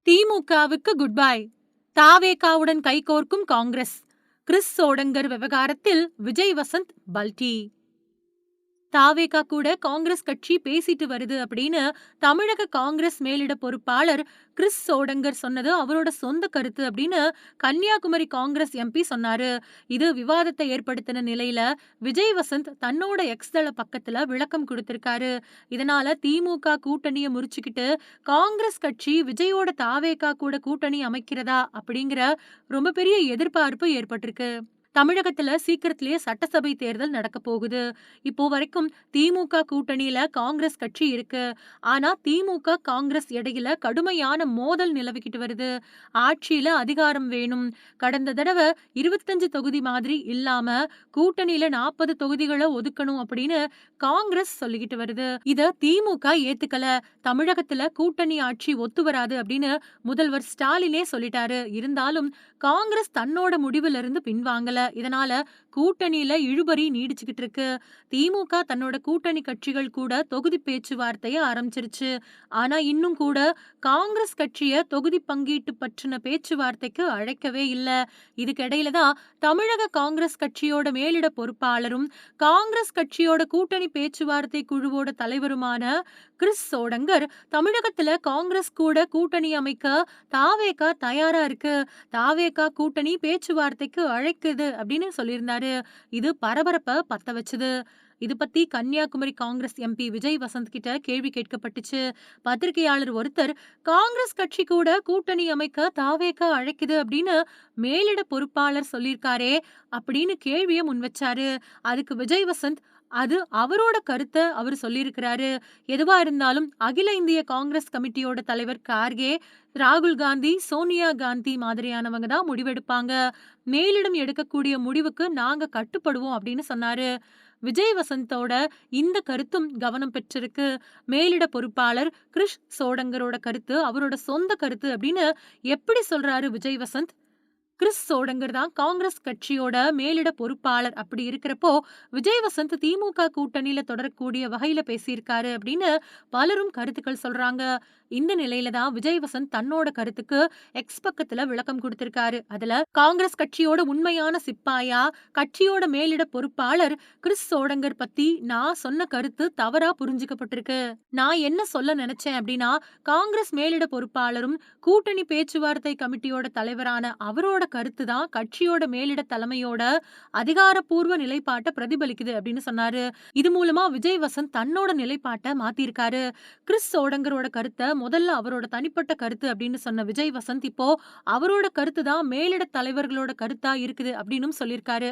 திமுகவுக்கு good bye. தாவேகாவுடன் கைகோர்க்கும் காங்கிரஸ். கிறிஸ் சோடங்கர் விவகாரத்தில் விஜய் வசந்த் பல்டி. தாவேகா கூட காங்கிரஸ் கட்சி பேசிட்டு வருது அப்படின்னு தமிழக காங்கிரஸ் மேலிட பொறுப்பாளர் கிறிஸ் சோடங்கர் சொன்னது அவரோட சொந்த கருத்து அப்படின்னு கன்னியாகுமரி காங்கிரஸ் எம்பி சொன்னாரு. இது விவாதத்தை ஏற்படுத்தின நிலையில விஜய் வசந்த் தன்னோட எக்ஸ் தள பக்கத்துல விளக்கம் கொடுத்திருக்காரு. இதனால திமுக கூட்டணியை முறிச்சுக்கிட்டு காங்கிரஸ் கட்சி விஜயோட தாவேகா கூட கூட்டணி அமைக்கிறதா அப்படிங்கிற ரொம்ப பெரிய எதிர்பார்ப்பு ஏற்பட்டிருக்கு. தமிழகத்துல சீக்கிரத்திலேயே சட்டசபை தேர்தல் நடக்க போகுது. இப்போ வரைக்கும் திமுக கூட்டணியில காங்கிரஸ் கட்சி இருக்கு. ஆனா திமுக காங்கிரஸ் இடையில கடுமையான மோதல் நிலவிக்கிட்டு வருது. ஆட்சியில அதிகாரம் வேணும். கடந்த தடவை 25 தொகுதி மாதிரி இல்லாம கூட்டணியில 40 தொகுதிகளை ஒதுக்கணும் அப்படின்னு காங்கிரஸ் சொல்லிக்கிட்டு வருது. இத திமுக ஏத்துக்கல. தமிழகத்துல கூட்டணி ஆட்சி ஒத்து வராது அப்படின்னு முதல்வர் ஸ்டாலினே சொல்லிட்டாரு. இருந்தாலும் காங்கிரஸ் தன்னோட முடிவுல இருந்து பின்வாங்கல. இதனால கூட்டணியில இழுபறி நீடிச்சுக்கிட்டு இருக்கு. திமுக தன்னோட கூட்டணி கட்சிகள் கூட தொகுதி பேச்சுவார்த்தைய ஆரம்பிச்சிருச்சு. ஆனா இன்னும் கூட காங்கிரஸ் கட்சிய தொகுதி பங்கீட்டு பற்றின பேச்சுவார்த்தைக்கு அழைக்கவே இல்ல. இதுக்கிடையில தான் தமிழக காங்கிரஸ் கட்சியோட மேலிட பொறுப்பாளரும் காங்கிரஸ் கட்சியோட கூட்டணி பேச்சுவார்த்தை குழுவோட தலைவருமான கிறிஸ் சோடங்கர் தமிழகத்துல காங்கிரஸ் கூட கூட்டணி அமைக்க தாவேகா தயாரா இருக்கு. தாவேகா கூட்டணி பேச்சுவார்த்தைக்கு அழைக்குது அப்படின்னு சொல்லியிருந்தாரு. இது பரபரப்ப பத்த வச்சுது. இது பத்தி கன்னியாகுமரி காங்கிரஸ் எம்பி விஜய் வசந்த் கிட்ட கேள்வி கேட்கப்பட்டுச்சு. பத்திரிகையாளர் ஒருத்தர் காங்கிரஸ் கட்சி கூட கூட்டணி அமைக்க தாவேகா அழைக்குது அப்படின்னு மேலிட பொறுப்பாளர் சொல்லியிருக்காரே அப்படின்னு கேள்விய முன்வச்சாரு. அதுக்கு விஜய் வசந்த் அது அவரோட கருத்தை அவர் சொல்லியிருக்கிறாரு. எதுவா இருந்தாலும் அகில இந்திய காங்கிரஸ் கமிட்டியோட தலைவர் கார்கே, ராகுல் காந்தி, சோனியா காந்தி மாதிரியானவங்க தான் முடிவெடுப்பாங்க. மேலிடம் எடுக்கக்கூடிய முடிவுக்கு நாங்க கட்டுப்படுவோம் அப்படின்னு சொன்னாரு. விஜய் வசந்தோட இந்த கருத்தும் கவனம் பெற்றிருக்கு. மேலிட பொறுப்பாளர் கிறிஸ் சோடங்கரோட கருத்து அவரோட சொந்த கருத்து அப்படின்னு எப்படி சொல்றாரு விஜய் வசந்த்? கிறிஸ் சோடங்கர் தான் காங்கிரஸ் கட்சியோட மேலிட பொறுப்பாளர். அப்படி இருக்கிறப்போ விஜய் வசந்த் திமுக கூட்டணியில தொடரக்கூடிய வகையில பேசியிருக்காரு அப்படின்னு பலரும் கருத்துக்கள் சொல்றாங்க. இந்த நிலையில தான் விஜய் வசந்த் தன்னோட கருத்துக்கு எக்ஸ் பக்கத்துல விளக்கம் கொடுத்திருக்காரு. அதுல காங்கிரஸ் கட்சியோட உண்மையான சிப்பாயா கட்சியோட மேலிட பொறுப்பாளர் கிறிஸ் சோடங்கர் பத்தி நான் சொன்ன கருத்து தவறா புரிஞ்சுக்கப்பட்டிருக்கு. நான் என்ன சொல்ல நினைச்சேன் அப்படின்னா, காங்கிரஸ் மேலிட பொறுப்பாளரும் கூட்டணி பேச்சுவார்த்தை கமிட்டியோட தலைவரான அவரோட கருத்து தான் கட்சியோட மேலிட தலைமையோட அதிகாரப்பூர்வ நிலைப்பாட்டை பிரதிபலிக்குது அப்படின்னு சொன்னாரு. இது மூலமா விஜய் வசந்த் தன்னோட நிலைப்பாட்டை மாத்திருக்காரு. கிறிஸ் சோடங்கரோட கருத்தை முதல்ல அவரோட தனிப்பட்ட கருத்து அப்படின்னு சொன்ன விஜய் வசந்த் இப்போ அவரோட கருத்து தான் மேலிட தலைவர்களோட கருத்தா இருக்குது அப்படின்னு சொல்லியிருக்காரு.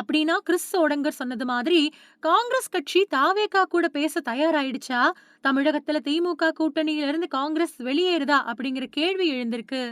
அப்படின்னா கிறிஸ் சோடங்கர் சொன்னது மாதிரி காங்கிரஸ் கட்சி தாவேகா கூட பேச தயாராயிடுச்சா? தமிழகத்துல திமுக கூட்டணியில இருந்து காங்கிரஸ் வெளியேறுதா அப்படிங்கிற கேள்வி எழுந்திருக்கு.